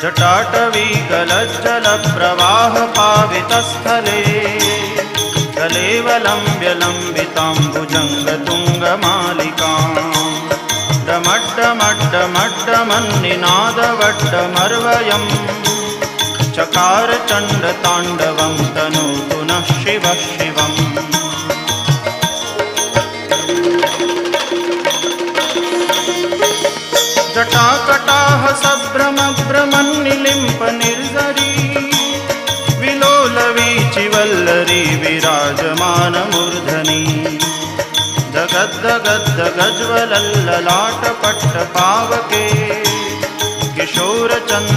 जटाटवीकलज्जलप्रवाहपावितस्थले कलेवलम्ब्य लम्बिताम्बुजङ्गतुङ्गमालिकाम् डमड्डमड्डमड्डमन्निनादवड्डमर्वयम् चकार चण्डताण्डवं तनोतु नः शिवः शिवम्। जटाकटाह सभ्रमभ्रमन्निलिम्प निर्झरी विलोलवीचिवल्लरी विराजमानमूर्धनि जगद्दगद्दगज्ज्वलल्ललाटपट्टपावके किशोरचन्द्र